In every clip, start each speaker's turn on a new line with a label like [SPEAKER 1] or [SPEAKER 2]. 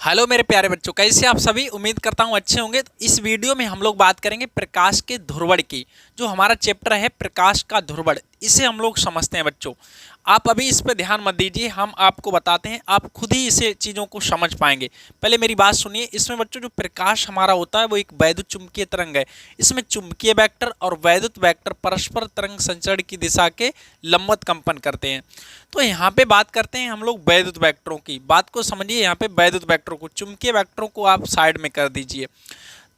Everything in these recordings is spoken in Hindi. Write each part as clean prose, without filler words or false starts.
[SPEAKER 1] हेलो मेरे प्यारे बच्चों, कैसे आप सभी। उम्मीद करता हूँ अच्छे होंगे। तो इस वीडियो में हम लोग बात करेंगे प्रकाश के ध्रुवण की। जो हमारा चैप्टर है प्रकाश का ध्रुवण, इसे हम लोग समझते हैं बच्चों। आप अभी इस पे ध्यान मत दीजिए, हम आपको बताते हैं, आप खुद ही इसे चीज़ों को समझ पाएंगे। पहले मेरी बात सुनिए। इसमें बच्चों जो प्रकाश हमारा होता है वो एक वैद्युत चुंबकीय तरंग है। इसमें चुंबकीय वेक्टर और वैद्युत वेक्टर परस्पर तरंग संचरण की दिशा के लंबवत कंपन करते हैं। तो यहाँ पे बात करते हैं हम लोग वैद्युत वेक्टरों की। बात को समझिए, यहाँ पे वैद्युत वेक्टरों को, चुंबकीय वेक्टरों को आप साइड में कर दीजिए।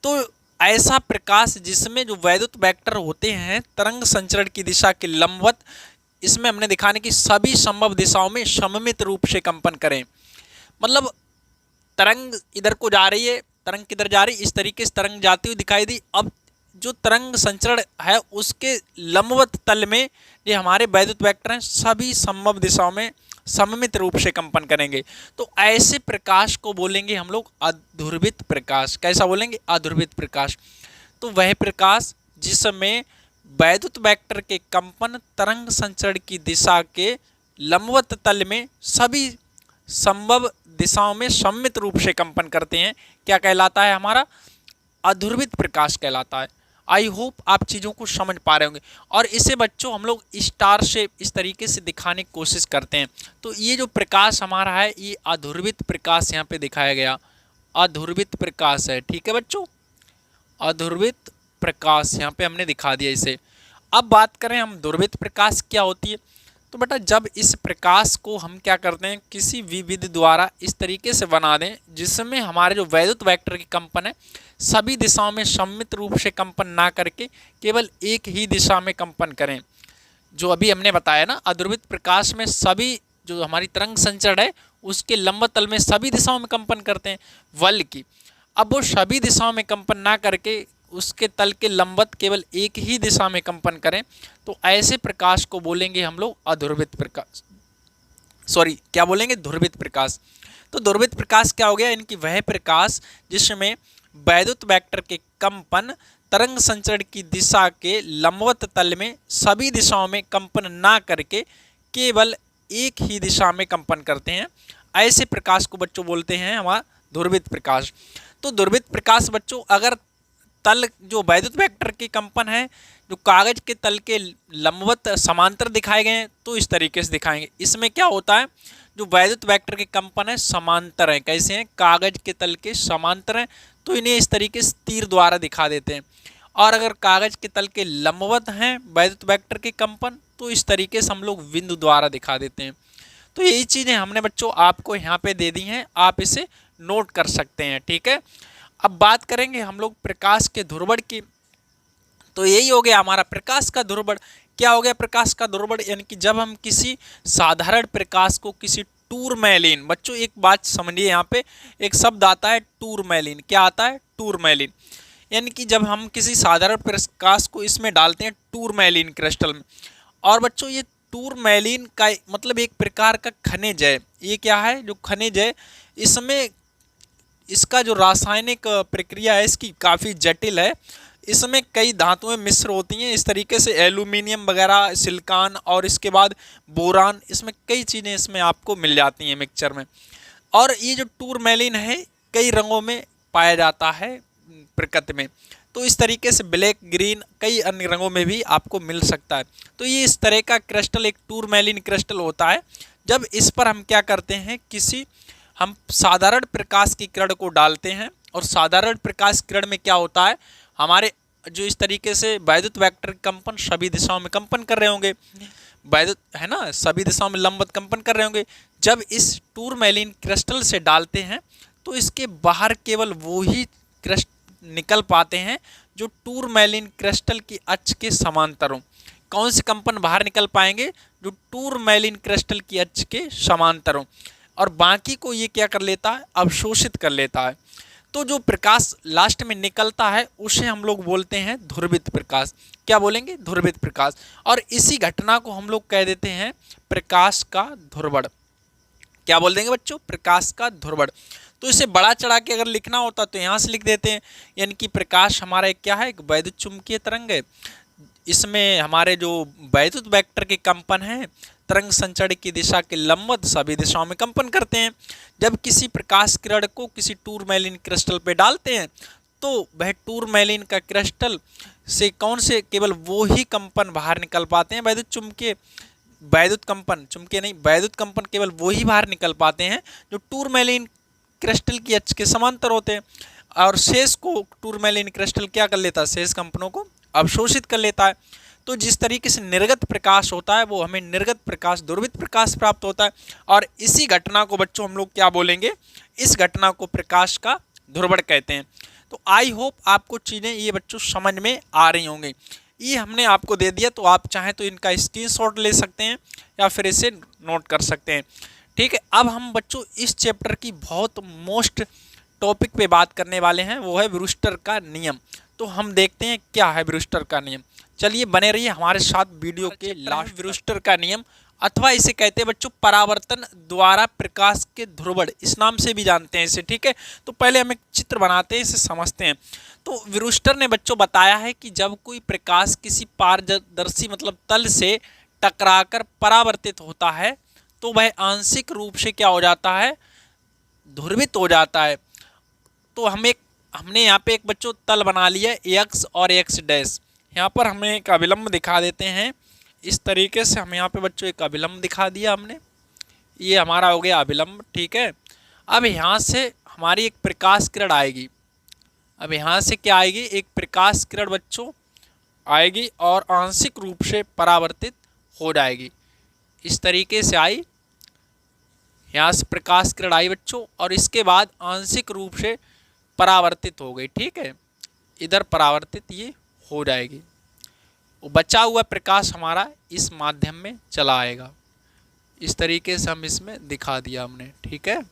[SPEAKER 1] तो ऐसा प्रकाश जिसमें जो वैद्युत वेक्टर होते हैं तरंग संचरण की दिशा के लंबवत, इसमें हमने दिखाने की सभी संभव दिशाओं में सममित रूप से कंपन करें। मतलब तरंग इधर को जा रही है, तरंग किधर जा रही है, इस तरीके से तरंग जाती हुई दिखाई दी। अब जो तरंग संचरण है उसके लंबवत तल में ये हमारे वैद्युत वेक्टर हैं, सभी संभव दिशाओं में सममित रूप से कंपन करेंगे। तो ऐसे प्रकाश को बोलेंगे हम लोग अध्रुवित प्रकाश। कैसा बोलेंगे? अध्रुवित प्रकाश। तो वह प्रकाश जिसमें वैद्युत वेक्टर के कंपन तरंग संचरण की दिशा के लंबवत तल में सभी संभव दिशाओं में सममित रूप से कंपन करते हैं, क्या कहलाता है? हमारा अध्रुवित प्रकाश कहलाता है। आई होप आप चीज़ों को समझ पा रहे होंगे। और इसे बच्चों हम लोग स्टार से इस तरीके से दिखाने की कोशिश करते हैं। तो ये जो प्रकाश हमारा है ये अध्रुवित प्रकाश यहाँ पे दिखाया गया, अध्रुवित प्रकाश है। ठीक है बच्चों, अध्रुवित प्रकाश यहाँ पे हमने दिखा दिया इसे। अब बात करें हम ध्रुवित प्रकाश क्या होती है। तो बेटा जब इस प्रकाश को हम क्या करते हैं, किसी विधि द्वारा इस तरीके से बना दें जिसमें हमारे जो वैद्युत वेक्टर के कंपन है सभी दिशाओं में सममित रूप से कंपन ना करके केवल एक ही दिशा में कंपन करें। जो अभी हमने बताया ना, अध्रुवित प्रकाश में सभी जो हमारी तरंग संचरण है उसके लंबवत तल में सभी दिशाओं में कंपन करते हैं बल की। अब वो सभी दिशाओं में कंपन ना करके उसके तल के लंबवत केवल एक ही दिशा में कंपन करें, तो ऐसे प्रकाश को बोलेंगे हम लोग अध्रुवित प्रकाश। सॉरी, क्या बोलेंगे? ध्रुवित प्रकाश। तो ध्रुवित प्रकाश क्या हो गया? इनकी वह प्रकाश जिसमें वैद्युत वेक्टर के कंपन तरंग संचरण की दिशा के लंबवत तल में सभी दिशाओं में कंपन ना करके केवल एक ही दिशा में कंपन करते हैं, ऐसे प्रकाश को बच्चों बोलते हैं हमारा ध्रुवित प्रकाश। तो ध्रुवित प्रकाश बच्चों, अगर तल जो वैद्युत वेक्टर के कंपन है जो कागज के तल के लंबवत समांतर दिखाए गए हैं तो इस तरीके से दिखाएंगे। इसमें क्या होता है, जो वैद्युत वेक्टर के कंपन है समांतर है। कैसे हैं? कागज के तल के समांतर हैं, तो इन्हें इस तरीके से तीर द्वारा दिखा देते हैं। और अगर कागज के तल के लंबवत हैं वैद्युत वेक्टर के कंपन तो इस तरीके से हम लोग बिंदु द्वारा दिखा देते हैं। तो यही चीज़ें हमने बच्चों आपको यहाँ पे दे दी हैं, आप इसे नोट कर सकते हैं। ठीक है, अब बात करेंगे हम लोग प्रकाश के ध्रुवण की। तो यही हो गया हमारा प्रकाश का ध्रुवण। क्या हो गया प्रकाश का ध्रुवण? यानी कि जब हम किसी साधारण प्रकाश को किसी टूरमैलिन, बच्चों एक बात समझिए, यहाँ पे एक शब्द आता है टूरमैलिन। क्या आता है? टूरमैलिन। यानी कि जब हम किसी साधारण प्रकाश को इसमें डालते हैं टूरमैलिन क्रिस्टल में, और बच्चों ये टूरमैलिन का मतलब एक प्रकार का खनिज है। ये क्या है? जो खनिज है, इसमें इसका जो रासायनिक प्रक्रिया है इसकी काफ़ी जटिल है। इसमें कई धातुएं मिश्र होती हैं, इस तरीके से एल्यूमिनियम वगैरह, सिलिकॉन और इसके बाद बोरान, इसमें कई चीज़ें इसमें आपको मिल जाती हैं मिक्सचर में। और ये जो टूरमैलिन है कई रंगों में पाया जाता है प्रकृति में। तो इस तरीके से ब्लैक, ग्रीन, कई अन्य रंगों में भी आपको मिल सकता है। तो ये इस तरह का क्रिस्टल एक टूरमैलिन क्रिस्टल होता है। जब इस पर हम क्या करते हैं, किसी हम साधारण प्रकाश की किरण को डालते हैं, और साधारण प्रकाश किरण में क्या होता है, हमारे जो इस तरीके से वैद्युत वेक्टर कंपन सभी दिशाओं में कंपन कर रहे होंगे, वैद्युत है ना, सभी दिशाओं में लंबवत कंपन कर रहे होंगे। जब इस टूरमैलिन क्रिस्टल से डालते हैं तो इसके बाहर केवल वो ही क्रिस्टल निकल पाते हैं जो टूरमैलिन क्रिस्टल की अक्ष के समांतर हों। कौन से कंपन बाहर निकल पाएंगे? जो टूरमैलिन क्रिस्टल की अक्ष के समांतर हों, और बाकी को ये क्या कर लेता है? अवशोषित कर लेता है। तो जो प्रकाश लास्ट में निकलता है उसे हम लोग बोलते हैं ध्रुवित प्रकाश। क्या बोलेंगे? ध्रुवित प्रकाश। और इसी घटना को हम लोग कह देते हैं प्रकाश का ध्रुवण। क्या बोल देंगे बच्चों? प्रकाश का ध्रुवण। तो इसे बड़ा चढ़ा के अगर लिखना होता तो यहाँ से लिख देते हैं। यानी कि प्रकाश हमारा एक क्या है? एक वैद्युत चुंबकीय तरंग है। इसमें हमारे जो वैद्युत वेक्टर के कंपन हैं तरंग संचरण की दिशा के लंबवत सभी दिशाओं में कंपन करते हैं। जब किसी प्रकाश किरण को किसी टूरमैलिन क्रिस्टल पे डालते हैं तो वह टूरमैलिन का क्रिस्टल से कौन से केवल वो ही कंपन बाहर निकल पाते हैं। वैद्युत कंपन केवल वो ही बाहर निकल पाते हैं जो टूरमैलिन क्रिस्टल की अक्ष के समांतर होते हैं, और शेष को टूरमैलिन क्रिस्टल क्या कर लेता है, शेष कंपनों को अवशोषित कर लेता है। तो जिस तरीके से निर्गत प्रकाश होता है वो हमें निर्गत प्रकाश, ध्रुवित प्रकाश प्राप्त होता है, और इसी घटना को बच्चों हम लोग क्या बोलेंगे, इस घटना को प्रकाश का ध्रुवण कहते हैं। तो आई होप आपको चीज़ें ये बच्चों समझ में आ रही होंगी। ये हमने आपको दे दिया, तो आप चाहें तो इनका स्क्रीनशॉट ले सकते हैं या फिर इसे नोट कर सकते हैं। ठीक है, अब हम बच्चों इस चैप्टर की बहुत मोस्ट टॉपिक पे बात करने वाले हैं, वो है ब्रूस्टर का नियम। तो हम देखते हैं क्या है ब्रूस्टर का नियम। चलिए बने रहिए हमारे साथ वीडियो के लास्ट। ब्रूस्टर का नियम, अथवा इसे कहते हैं बच्चों परावर्तन द्वारा प्रकाश के ध्रुवण, इस नाम से भी जानते हैं इसे। ठीक है, तो पहले हम एक चित्र बनाते हैं, इसे समझते हैं। तो ब्रूस्टर ने बच्चों बताया है कि जब कोई प्रकाश किसी पारदर्शी मतलब तल से टकराकर परावर्तित होता है तो वह आंशिक रूप से क्या हो जाता है, ध्रुवित हो जाता है। तो हमने यहाँ पे एक बच्चों तल बना लिया एक्स और एक्स डैश। यहाँ पर हमें एक अभिलंब दिखा देते हैं इस तरीके से। हम यहाँ पे बच्चों एक अभिलंब दिखा दिया हमने, ये हमारा हो गया अभिलंब। ठीक है, अब यहाँ से हमारी एक प्रकाश किरण आएगी। अब यहाँ से क्या आएगी, एक प्रकाश किरण बच्चों आएगी और आंशिक रूप से परावर्तित हो जाएगी। इस तरीके से आई, यहाँ से प्रकाश किरण आई बच्चों, और इसके बाद आंशिक रूप से परावर्तित हो गई। ठीक है, इधर परावर्तित ये हो जाएगी। वो बचा हुआ प्रकाश हमारा इस माध्यम में चला आएगा। इस तरीके से हम इसमें दिखा दिया हमने। ठीक है,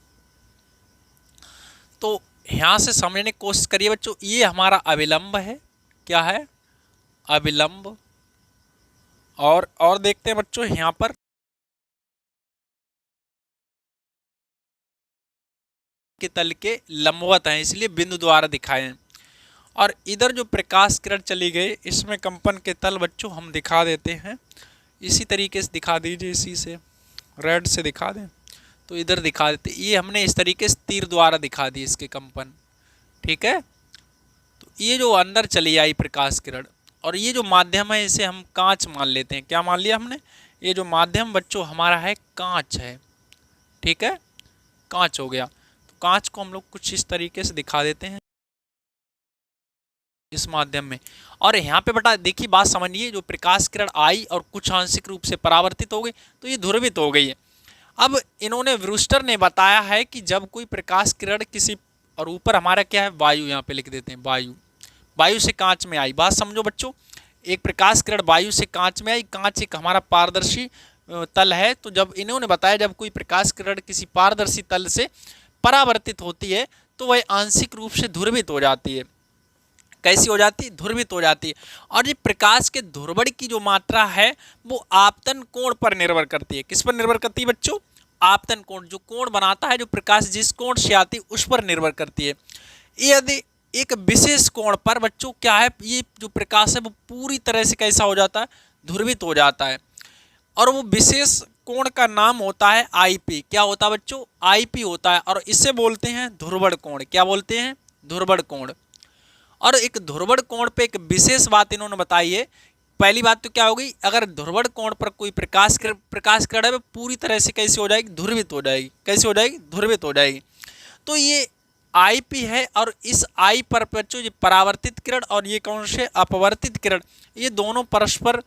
[SPEAKER 1] तो यहाँ से समझने की कोशिश करिए बच्चों। ये हमारा अभिलंब है, क्या है, अभिलंब। और देखते हैं बच्चों यहाँ पर के तल के लंबवत हैं, इसलिए बिंदु द्वारा दिखाए हैं। और इधर जो प्रकाश किरण चली गई, इसमें कंपन के तल बच्चों हम दिखा देते हैं। इसी तरीके से दिखा दीजिए, इसी से रेड से दिखा दें तो इधर दिखा देते। ये हमने इस तरीके से तीर द्वारा दिखा दिए इसके कंपन। ठीक है, तो ये जो अंदर चली आई प्रकाश किरण, और ये जो माध्यम है इसे हम कांच मान लेते हैं। क्या मान लिया हमने, ये जो माध्यम बच्चों हमारा है कांच है। ठीक है, कांच हो गया। तो कांच को हम लोग कुछ इस तरीके से दिखा देते हैं इस माध्यम में। और यहाँ पे बेटा देखिए, बात समझिए, जो प्रकाश किरण आई और कुछ आंशिक रूप से परावर्तित हो गई तो ये ध्रुवित हो गई है। अब इन्होंने ब्रूस्टर ने बताया है कि जब कोई प्रकाश किरण किसी, और ऊपर हमारा क्या है, वायु, यहाँ पे लिख देते हैं वायु से कांच में आई। बात समझो बच्चों, एक प्रकाश किरण वायु से कांच में आई। कांच एक हमारा पारदर्शी तल है। तो जब इन्होंने बताया जब कोई प्रकाश किरण किसी पारदर्शी तल से परावर्तित होती है तो वह आंशिक रूप से ध्रुवित हो जाती है। कैसी हो जाती है, ध्रुवित हो जाती है। और ये प्रकाश के ध्रुवण की जो मात्रा है वो आपतन कोण पर निर्भर करती है। किस पर निर्भर करती है बच्चों, आपतन कोण, जो कोण बनाता है, जो प्रकाश जिस कोण से आती है उस पर निर्भर करती है। यदि एक विशेष कोण पर बच्चों क्या है, ये जो प्रकाश है वो पूरी तरह से कैसा हो जाता है, ध्रुवित हो जाता है। और वो विशेष कोण का नाम होता है आईपी। क्या होता है बच्चों, आईपी होता है, और इसे बोलते हैं ध्रुवण कोण। क्या बोलते हैं, ध्रुवण कोण। और एक ध्रुवण कोण पे एक विशेष बात इन्होंने बताई है। पहली बात तो क्या होगी, अगर ध्रुवण कोण पर कोई प्रकाश किरण है पूरी तरह से कैसी हो जाएगी, ध्रुवित हो जाएगी। कैसी हो जाएगी, ध्रुवित हो जाएगी। तो ये आईपी है, और इस आई पर बच्चों ये परावर्तित किरण और ये कौन से अपवर्तित किरण, ये दोनों परस्पर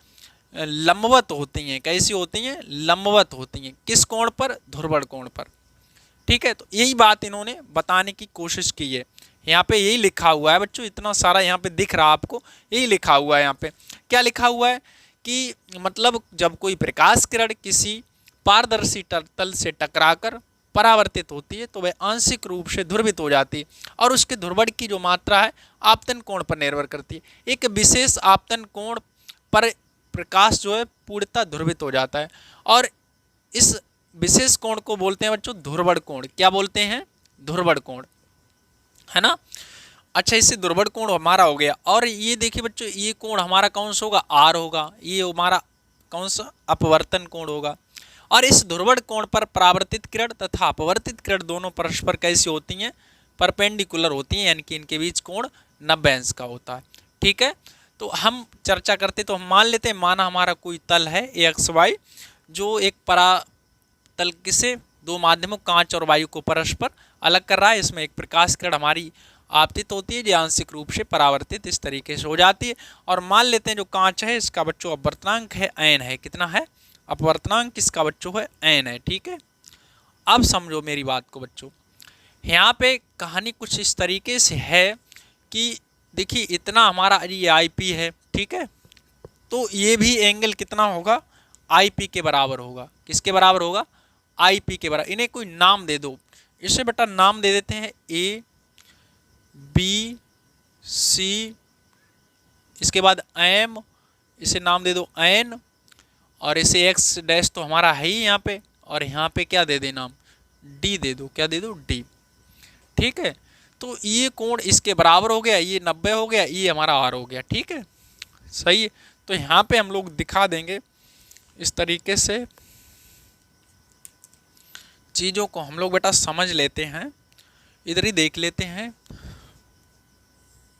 [SPEAKER 1] लंबवत होती हैं। कैसी होती हैं, लंबवत होती हैं। किस कोण पर, ध्रुवण कोण पर। ठीक है, तो यही बात इन्होंने बताने की कोशिश की है। यहाँ पे यही लिखा हुआ है बच्चों, इतना सारा यहाँ पे दिख रहा है आपको, यही लिखा हुआ है। यहाँ पे क्या लिखा हुआ है कि मतलब जब कोई प्रकाश किरण किसी पारदर्शी तल से टकराकर परावर्तित होती है तो वह आंशिक रूप से ध्रुवित हो जाती है, और उसके ध्रुवण की जो मात्रा है आपतन कोण पर निर्भर करती है। एक विशेष आपतन कोण पर प्रकाश जो है पूर्णतः ध्रुवित हो जाता है, और इस विशेष कोण को बोलते हैं बच्चों ध्रुवण कोण। क्या बोलते हैं, ध्रुवण कोण, है ना। अच्छा, इससे ध्रुवण कोण हमारा हो गया। और ये देखिए बच्चों, ये कोण हमारा कौन सा होगा, आर होगा। ये हमारा कौन सा, अपवर्तन कोण होगा। और इस ध्रुवण कोण पर परावर्तित किरण तथा अपवर्तित किरण दोनों परस्पर कैसी होती हैं, परपेंडिकुलर होती हैं, यानी कि इनके बीच कोण 90 अंश का होता है। ठीक है, तो हम चर्चा करते तो हम मान लेते हैं, माना हमारा कोई तल है एक्स वाई, जो एक परातल से दो माध्यमों कांच और वायु को परस्पर अलग कर रहा है। इसमें एक प्रकाश किरण हमारी आपतित होती है जो आंशिक रूप से परावर्तित इस तरीके से हो जाती है। और मान लेते हैं जो कांच है इसका बच्चों अपवर्तनांक है एन है, कितना है अपवर्तनांक इसका बच्चों है एन है। ठीक है, अब समझो मेरी बात को बच्चों, यहाँ पे कहानी कुछ इस तरीके से है कि देखिए इतना हमारा ये आई पी है, ठीक है, तो ये भी एंगल कितना होगा आई पी के बराबर होगा। किसके बराबर होगा, आई पी के बराबर। इन्हें कोई नाम दे दो, इसे बेटा नाम दे देते हैं ए बी सी, इसके बाद एम, इसे नाम दे दो एन, और इसे एक्स डैश तो हमारा है ही यहाँ पे, और यहाँ पे क्या दे दे नाम डी दे दो, क्या दे दो डी। ठीक है, तो ये कोण इसके बराबर हो गया, ये 90 हो गया, ये हमारा आर हो गया। ठीक है, सही है। तो यहाँ पे हम लोग दिखा देंगे इस तरीके से चीज़ों को हम लोग बेटा समझ लेते हैं। इधर ही देख लेते हैं,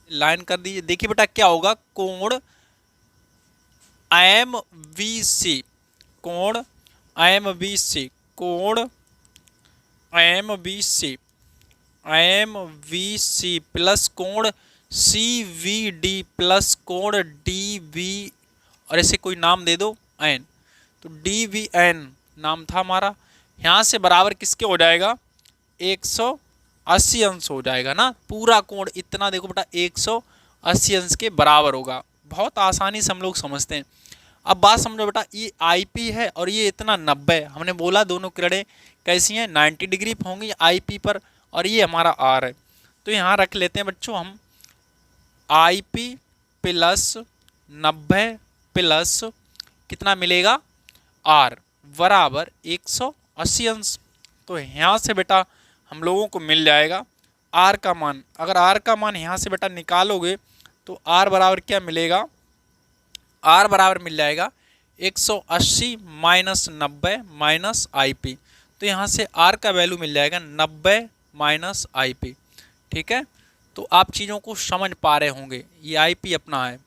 [SPEAKER 1] लाइन कर दीजिए। देखिए बेटा क्या होगा, कोण एम वी सी, कोण एम वी सी, कोण एम वी सी, एम वी सी प्लस कोण सी वी डी प्लस कोण डी वी, और ऐसे कोई नाम दे दो एन, तो डी वी एन नाम था हमारा। यहाँ से बराबर किसके हो जाएगा 180 अंश हो जाएगा ना, पूरा कोण इतना देखो बेटा 180 अंश के बराबर होगा। बहुत आसानी से हम लोग समझते हैं। अब बात समझो बेटा, ये आई पी है और ये इतना 90, हमने बोला दोनों किरणें कैसी हैं 90 डिग्री होंगी आई पी पर, और ये हमारा आर है। तो यहाँ रख लेते हैं बच्चों हम आई पी प्लस 90 प्लस कितना मिलेगा आर बराबर 180 अंश। तो यहाँ से बेटा हम लोगों को मिल जाएगा आर का मान। अगर आर का मान यहाँ से बेटा निकालोगे तो आर बराबर क्या मिलेगा, आर बराबर मिल जाएगा 180 माइनस 90 माइनस आई पी। तो यहाँ से आर का वैल्यू मिल जाएगा 90 माइनस आई पी। ठीक है, तो आप चीज़ों को समझ पा रहे होंगे, ये आई पी अपना है।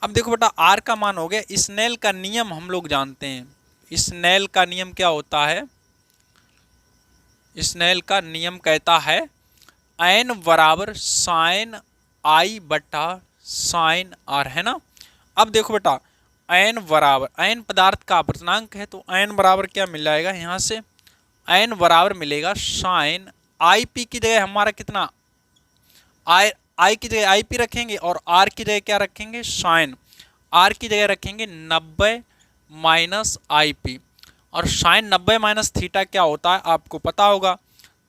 [SPEAKER 1] अब देखो बेटा आर का मान हो गया, स्नेल का नियम हम लोग जानते हैं। स्नेल का नियम क्या होता है, स्नेल का नियम कहता है एन बराबर साइन आई बटा साइन आर, है ना। अब देखो बेटा एन बराबर, एन पदार्थ का अपवर्तनांक है, तो एन बराबर क्या मिल जाएगा, यहाँ से एन बराबर मिलेगा साइन आई पी की जगह हमारा कितना आई की जगह आई पी रखेंगे, और आर की जगह क्या रखेंगे साइन, आर की जगह रखेंगे 90 माइनस आई पी, और साइन 90 माइनस थीटा क्या होता है आपको पता होगा।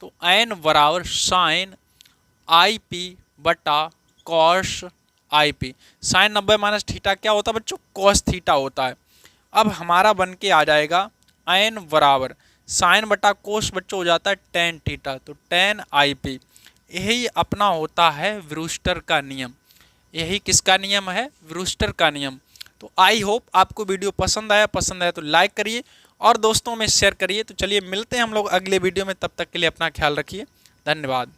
[SPEAKER 1] तो एन बराबर साइन आई पी बटा cos I P. Sine 90 minus theta क्या होता है बच्चों, कॉस थीटा होता है। अब हमारा बन के आ जाएगा एन बराबर साइन बटा कोस बच्चों हो जाता है टेन थीटा, तो टेन आई पी। यही अपना होता है ब्रूस्टर का नियम। यही किसका नियम है, ब्रूस्टर का नियम। तो आई होप आपको वीडियो पसंद आया तो लाइक करिए और दोस्तों में शेयर करिए। तो चलिए मिलते हैं हम लोग अगले वीडियो में, तब तक के लिए अपना ख्याल रखिए, धन्यवाद।